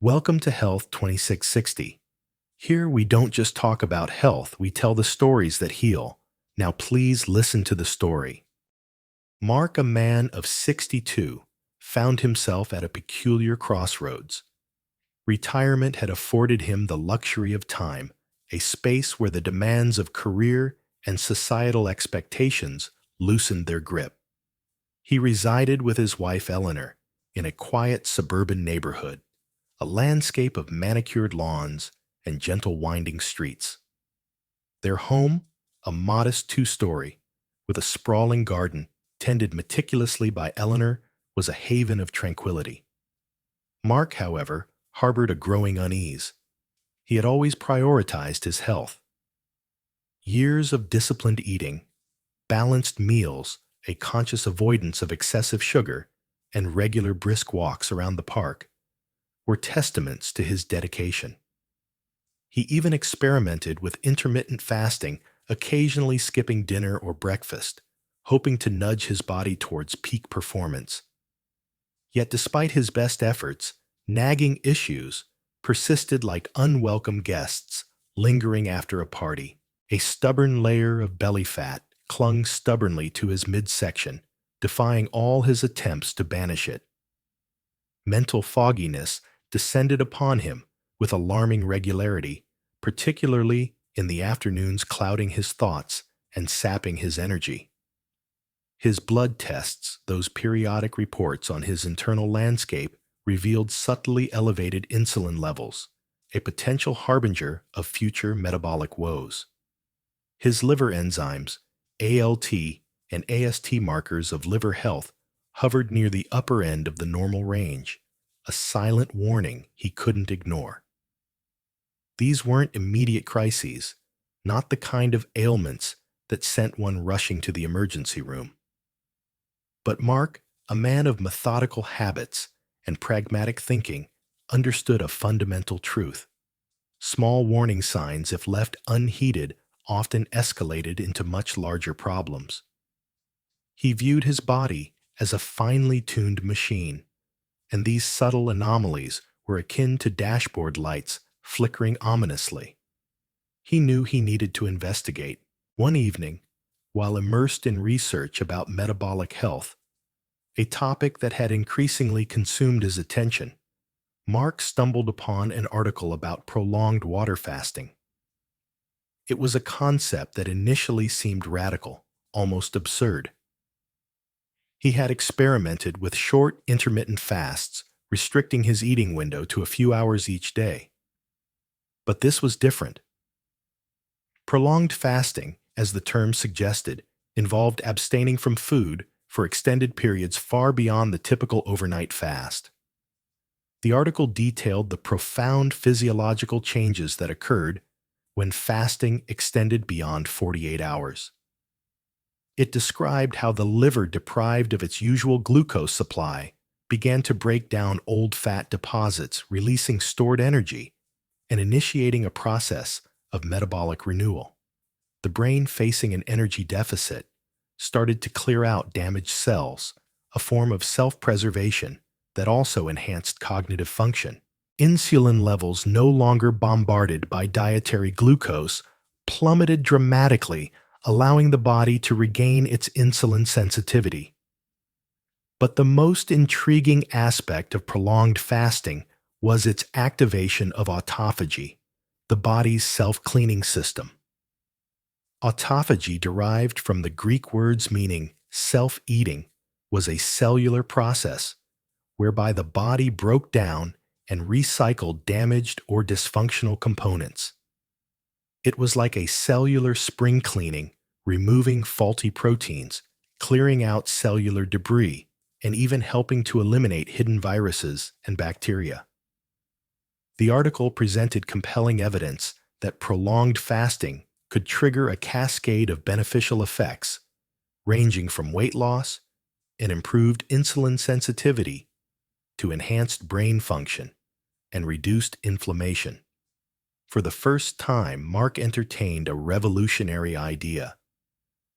Welcome to Health 2660. Here we don't just talk about health, we tell the stories that heal. Now please listen to the story. Mark, a man of 62, found himself at a peculiar crossroads. Retirement had afforded him the luxury of time, a space where the demands of career and societal expectations loosened their grip. He resided with his wife Eleanor in a quiet suburban neighborhood, a landscape of manicured lawns and gentle winding streets. Their home, a modest two-story, with a sprawling garden tended meticulously by Eleanor, was a haven of tranquility. Mark, however, harbored a growing unease. He had always prioritized his health. Years of disciplined eating, balanced meals, a conscious avoidance of excessive sugar, and regular brisk walks around the park were testaments to his dedication. He even experimented with intermittent fasting, occasionally skipping dinner or breakfast, hoping to nudge his body towards peak performance. Yet despite his best efforts, nagging issues persisted like unwelcome guests lingering after a party. A stubborn layer of belly fat clung stubbornly to his midsection, defying all his attempts to banish it. Mental fogginess descended upon him with alarming regularity, particularly in the afternoons, clouding his thoughts and sapping his energy. His blood tests, those periodic reports on his internal landscape, revealed subtly elevated insulin levels, a potential harbinger of future metabolic woes. His liver enzymes, ALT and AST markers of liver health, hovered near the upper end of the normal range, a silent warning he couldn't ignore. These weren't immediate crises, not the kind of ailments that sent one rushing to the emergency room. But Mark, a man of methodical habits and pragmatic thinking, understood a fundamental truth. Small warning signs, if left unheeded, often escalated into much larger problems. He viewed his body as a finely tuned machine, and these subtle anomalies were akin to dashboard lights flickering ominously. He knew he needed to investigate. One evening, while immersed in research about metabolic health, a topic that had increasingly consumed his attention, Mark stumbled upon an article about prolonged water fasting. It was a concept that initially seemed radical, almost absurd. He had experimented with short, intermittent fasts, restricting his eating window to a few hours each day. But this was different. Prolonged fasting, as the term suggested, involved abstaining from food for extended periods far beyond the typical overnight fast. The article detailed the profound physiological changes that occurred when fasting extended beyond 48 hours. It described how the liver, deprived of its usual glucose supply, began to break down old fat deposits, releasing stored energy and initiating a process of metabolic renewal. The brain, facing an energy deficit, started to clear out damaged cells, a form of self-preservation that also enhanced cognitive function. Insulin levels, no longer bombarded by dietary glucose, plummeted dramatically, allowing the body to regain its insulin sensitivity. But the most intriguing aspect of prolonged fasting was its activation of autophagy, the body's self-cleaning system. Autophagy, derived from the Greek words meaning self-eating, was a cellular process whereby the body broke down and recycled damaged or dysfunctional components. It was like a cellular spring cleaning, removing faulty proteins, clearing out cellular debris, and even helping to eliminate hidden viruses and bacteria. The article presented compelling evidence that prolonged fasting could trigger a cascade of beneficial effects, ranging from weight loss and improved insulin sensitivity to enhanced brain function and reduced inflammation. For the first time, Mark entertained a revolutionary idea.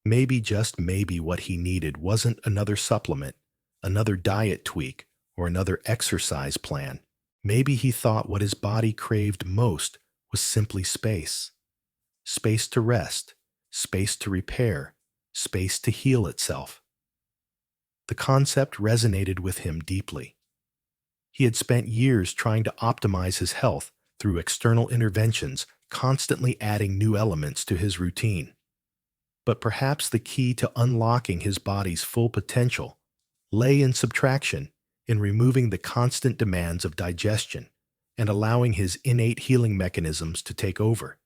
Maybe, just maybe, what he needed wasn't another supplement, another diet tweak, or another exercise plan. Maybe he thought what his body craved most was simply space. Space to rest, space to repair, space to heal itself. The concept resonated with him deeply. He had spent years trying to optimize his health through external interventions, constantly adding new elements to his routine. But perhaps the key to unlocking his body's full potential lay in subtraction, in removing the constant demands of digestion and allowing his innate healing mechanisms to take over.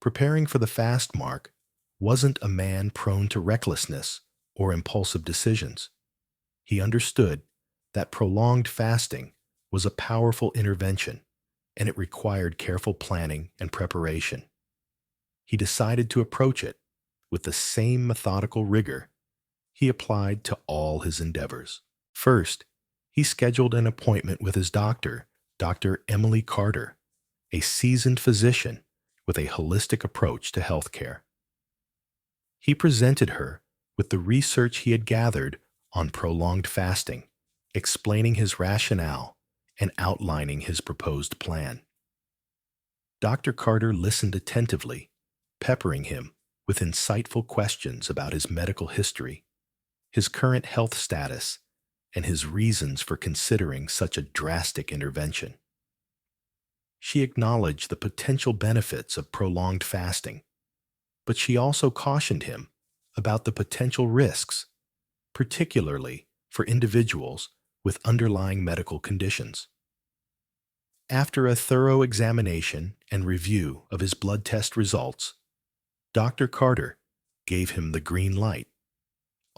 Preparing for the fast, Mark wasn't a man prone to recklessness or impulsive decisions. He understood that prolonged fasting was a powerful intervention, and it required careful planning and preparation. He decided to approach it with the same methodical rigor he applied to all his endeavors. First, he scheduled an appointment with his doctor, Dr. Emily Carter, a seasoned physician with a holistic approach to healthcare. He presented her with the research he had gathered on prolonged fasting, explaining his rationale and outlining his proposed plan. Dr. Carter listened attentively, peppering him with insightful questions about his medical history, his current health status, and his reasons for considering such a drastic intervention. She acknowledged the potential benefits of prolonged fasting, but she also cautioned him about the potential risks, particularly for individuals with underlying medical conditions. After a thorough examination and review of his blood test results, Dr. Carter gave him the green light,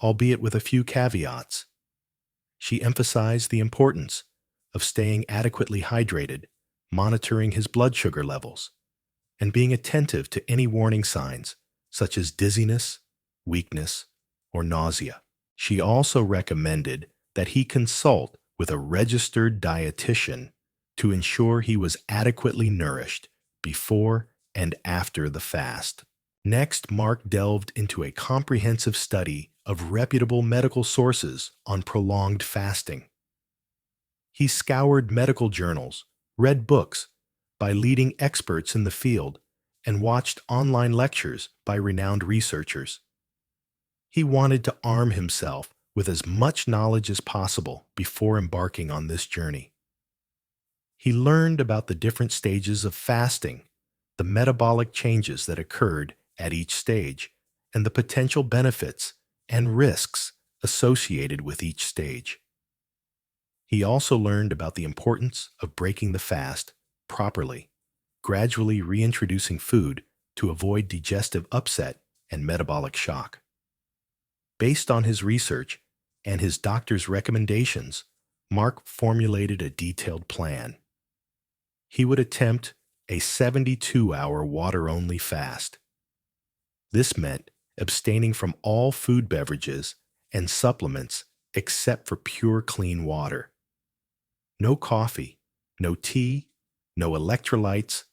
albeit with a few caveats. She emphasized the importance of staying adequately hydrated, monitoring his blood sugar levels, and being attentive to any warning signs such as dizziness, weakness, or nausea. She also recommended that he consult with a registered dietitian to ensure he was adequately nourished before and after the fast. Next, Mark delved into a comprehensive study of reputable medical sources on prolonged fasting. He scoured medical journals, read books by leading experts in the field, and watched online lectures by renowned researchers. He wanted to arm himself with as much knowledge as possible before embarking on this journey. He learned about the different stages of fasting, the metabolic changes that occurred at each stage, and the potential benefits and risks associated with each stage. He also learned about the importance of breaking the fast properly, gradually reintroducing food to avoid digestive upset and metabolic shock. Based on his research and his doctor's recommendations, Mark formulated a detailed plan. He would attempt a 72-hour water-only fast. This meant abstaining from all food beverages and supplements except for pure clean water. No coffee, no tea, no electrolytes,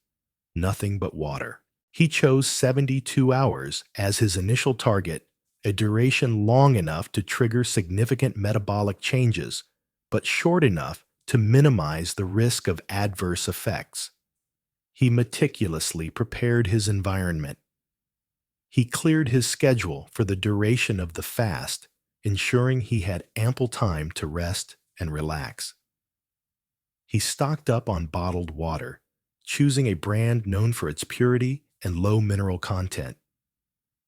nothing but water. He chose 72 hours as his initial target, a duration long enough to trigger significant metabolic changes, but short enough to minimize the risk of adverse effects. He meticulously prepared his environment. He cleared his schedule for the duration of the fast, ensuring he had ample time to rest and relax. He stocked up on bottled water, choosing a brand known for its purity and low mineral content.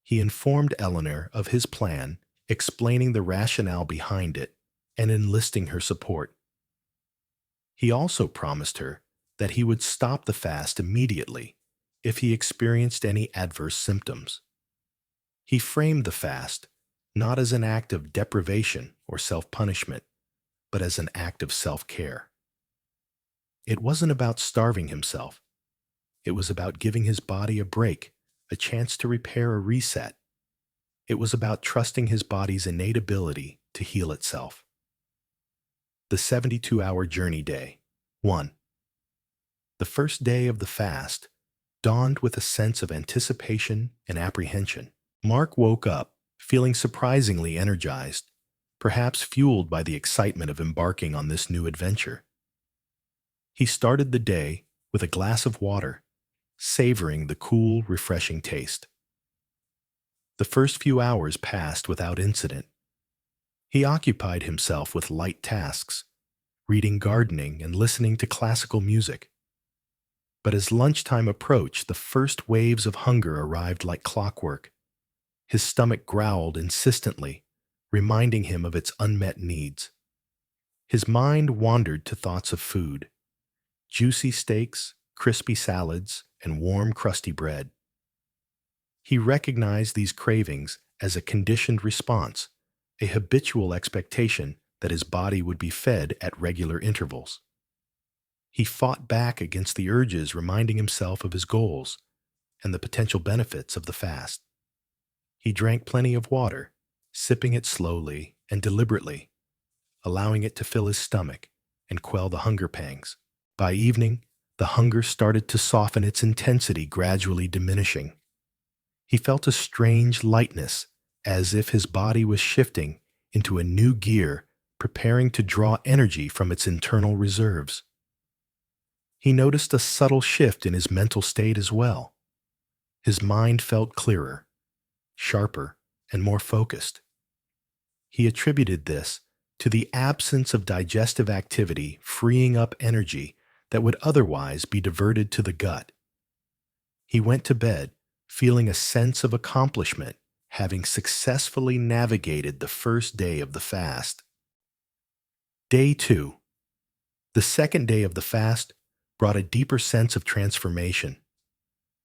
He informed Eleanor of his plan, explaining the rationale behind it and enlisting her support. He also promised her that he would stop the fast immediately if he experienced any adverse symptoms. He framed the fast not as an act of deprivation or self-punishment, but as an act of self-care. It wasn't about starving himself. It was about giving his body a break, a chance to repair or reset. It was about trusting his body's innate ability to heal itself. The 72-hour journey day. 1. The first day of the fast dawned with a sense of anticipation and apprehension. Mark woke up feeling surprisingly energized, perhaps fueled by the excitement of embarking on this new adventure. He started the day with a glass of water, savoring the cool, refreshing taste. The first few hours passed without incident. He occupied himself with light tasks, reading, gardening, and listening to classical music. But as lunchtime approached, the first waves of hunger arrived like clockwork. His stomach growled insistently, reminding him of its unmet needs. His mind wandered to thoughts of food: juicy steaks, crispy salads, and warm, crusty bread. He recognized these cravings as a conditioned response, a habitual expectation that his body would be fed at regular intervals. He fought back against the urges, reminding himself of his goals and the potential benefits of the fast. He drank plenty of water, sipping it slowly and deliberately, allowing it to fill his stomach and quell the hunger pangs. By evening, the hunger started to soften, its intensity gradually diminishing. He felt a strange lightness, as if his body was shifting into a new gear, preparing to draw energy from its internal reserves. He noticed a subtle shift in his mental state as well. His mind felt clearer, sharper, and more focused. He attributed this to the absence of digestive activity, freeing up energy that would otherwise be diverted to the gut. He went to bed feeling a sense of accomplishment, having successfully navigated the first day of the fast. Day 2. The second day of the fast brought a deeper sense of transformation.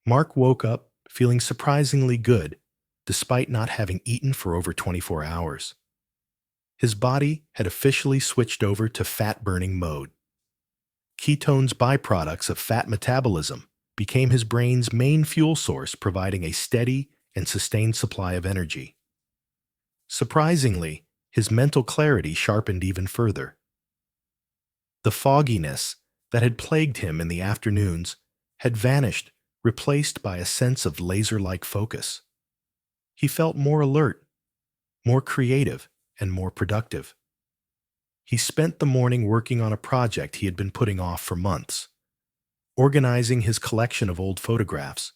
Mark woke up feeling surprisingly good, despite not having eaten for over 24 hours. His body had officially switched over to fat-burning mode. Ketones, byproducts of fat metabolism, became his brain's main fuel source, providing a steady and sustained supply of energy. Surprisingly, his mental clarity sharpened even further. The fogginess that had plagued him in the afternoons had vanished, replaced by a sense of laser-like focus. He felt more alert, more creative, and more productive. He spent the morning working on a project he had been putting off for months, organizing his collection of old photographs.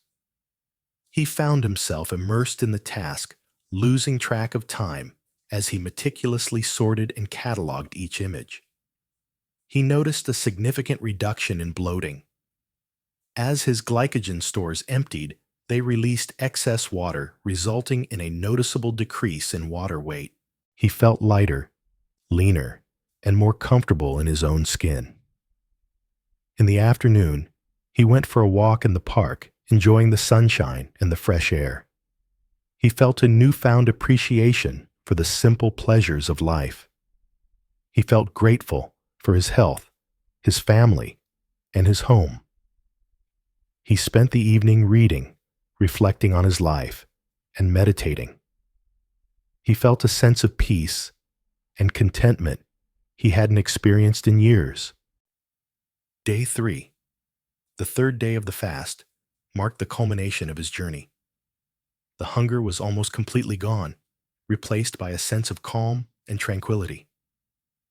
He found himself immersed in the task, losing track of time as he meticulously sorted and cataloged each image. He noticed a significant reduction in bloating. As his glycogen stores emptied, they released excess water, resulting in a noticeable decrease in water weight. He felt lighter, leaner, and more comfortable in his own skin. In the afternoon, he went for a walk in the park, enjoying the sunshine and the fresh air. He felt a newfound appreciation for the simple pleasures of life. He felt grateful for his health, his family, and his home. He spent the evening reading, reflecting on his life, and meditating. He felt a sense of peace and contentment he hadn't experienced in years. Day 3, the third day of the fast, marked the culmination of his journey. The hunger was almost completely gone, replaced by a sense of calm and tranquility.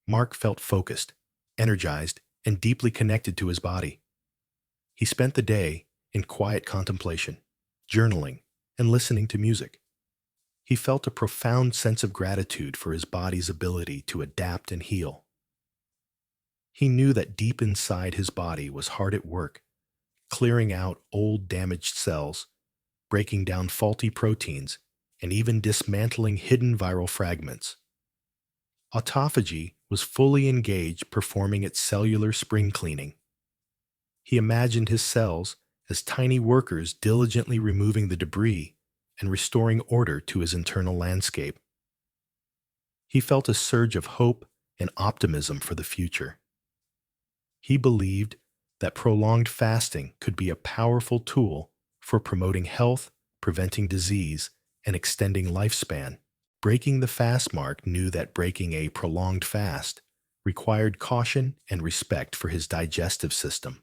Mark felt focused, energized, and deeply connected to his body. He spent the day in quiet contemplation, journaling, and listening to music. He felt a profound sense of gratitude for his body's ability to adapt and heal. He knew that deep inside his body was hard at work, clearing out old damaged cells, breaking down faulty proteins, and even dismantling hidden viral fragments. Autophagy was fully engaged, performing its cellular spring cleaning. He imagined his cells as tiny workers diligently removing the debris and restoring order to his internal landscape. He felt a surge of hope and optimism for the future. He believed that prolonged fasting could be a powerful tool for promoting health, preventing disease, and extending lifespan. Breaking the fast, Mark knew that breaking a prolonged fast required caution and respect for his digestive system.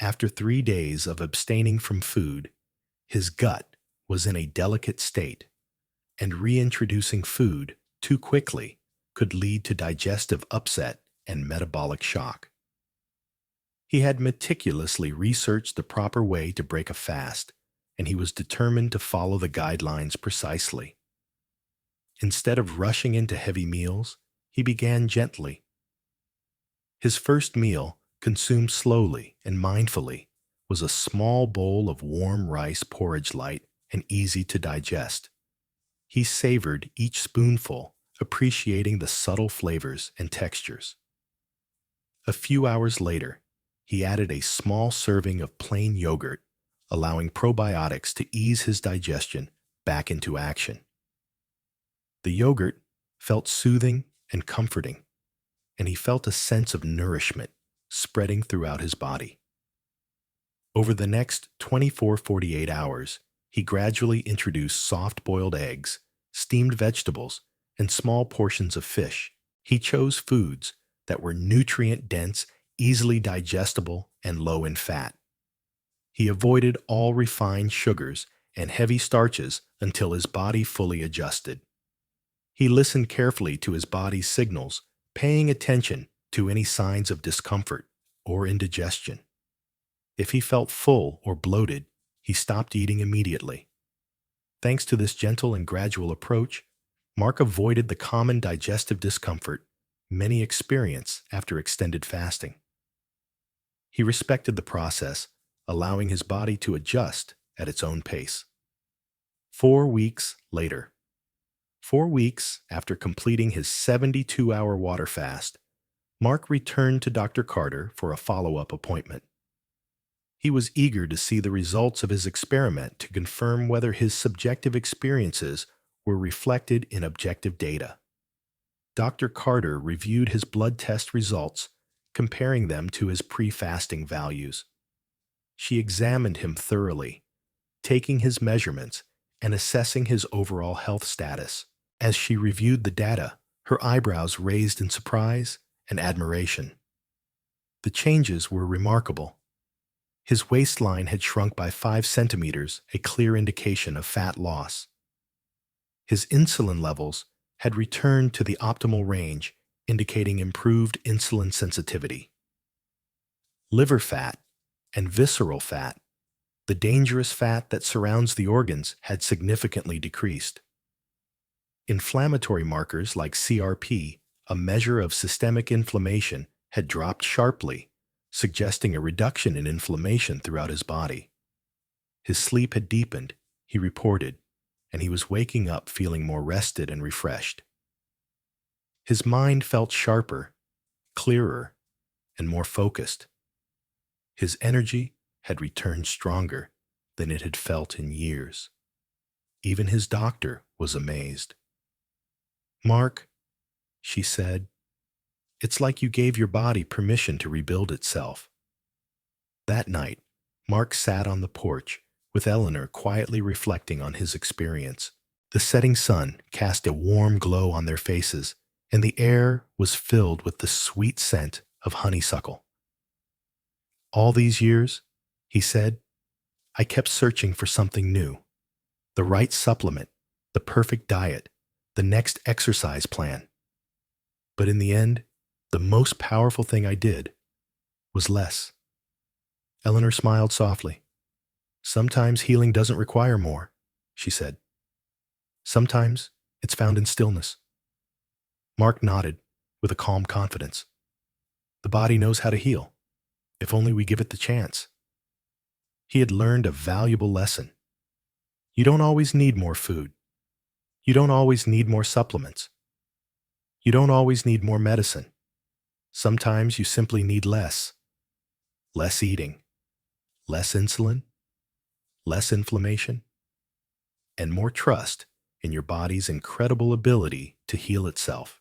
After 3 days of abstaining from food, his gut was in a delicate state, and reintroducing food too quickly could lead to digestive upset and metabolic shock. He had meticulously researched the proper way to break a fast, and he was determined to follow the guidelines precisely. Instead of rushing into heavy meals, he began gently. His first meal, consumed slowly and mindfully, was a small bowl of warm rice porridge, light and easy to digest. He savored each spoonful, appreciating the subtle flavors and textures. A few hours later, he added a small serving of plain yogurt, allowing probiotics to ease his digestion back into action. The yogurt felt soothing and comforting, and he felt a sense of nourishment spreading throughout his body. Over the next 24-48 hours, he gradually introduced soft-boiled eggs, steamed vegetables, and small portions of fish. He chose foods that were nutrient-dense, easily digestible, and low in fat. He avoided all refined sugars and heavy starches until his body fully adjusted. He listened carefully to his body's signals, paying attention to any signs of discomfort or indigestion. If he felt full or bloated, he stopped eating immediately. Thanks to this gentle and gradual approach, Mark avoided the common digestive discomfort many experience after extended fasting. He respected the process, allowing his body to adjust at its own pace. 4 weeks later. 4 weeks after completing his 72-hour water fast, Mark returned to Dr. Carter for a follow-up appointment. He was eager to see the results of his experiment to confirm whether his subjective experiences were reflected in objective data. Dr. Carter reviewed his blood test results, comparing them to his pre-fasting values. She examined him thoroughly, taking his measurements and assessing his overall health status. As she reviewed the data, her eyebrows raised in surprise and admiration. The changes were remarkable. His waistline had shrunk by 5 centimeters, a clear indication of fat loss. His insulin levels had returned to the optimal range, indicating improved insulin sensitivity. Liver fat and visceral fat, the dangerous fat that surrounds the organs, had significantly decreased. Inflammatory markers like CRP, a measure of systemic inflammation, had dropped sharply, suggesting a reduction in inflammation throughout his body. His sleep had deepened, he reported, and he was waking up feeling more rested and refreshed. His mind felt sharper, clearer, and more focused. His energy had returned stronger than it had felt in years. Even his doctor was amazed. "Mark," she said, "it's like you gave your body permission to rebuild itself." That night, Mark sat on the porch, with Eleanor quietly reflecting on his experience. The setting sun cast a warm glow on their faces, and the air was filled with the sweet scent of honeysuckle. "All these years," he said, "I kept searching for something new. The right supplement, the perfect diet, the next exercise plan. But in the end, the most powerful thing I did was less." Eleanor smiled softly. "Sometimes healing doesn't require more," she said. "Sometimes it's found in stillness." Mark nodded with a calm confidence. "The body knows how to heal, if only we give it the chance." He had learned a valuable lesson. You don't always need more food. You don't always need more supplements. You don't always need more medicine. Sometimes you simply need less. Less eating, less insulin, less inflammation, and more trust in your body's incredible ability to heal itself.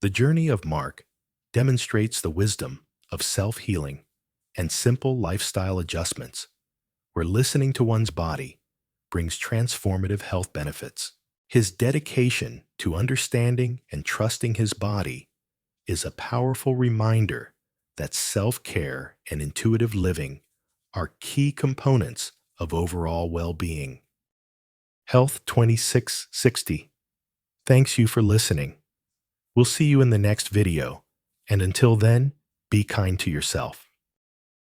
The journey of Mark demonstrates the wisdom of self-healing and simple lifestyle adjustments, where listening to one's body brings transformative health benefits. His dedication to understanding and trusting his body is a powerful reminder that self-care and intuitive living are key components of overall well-being. Health 2660. Thanks you for listening. We'll see you in the next video, and until then, be kind to yourself.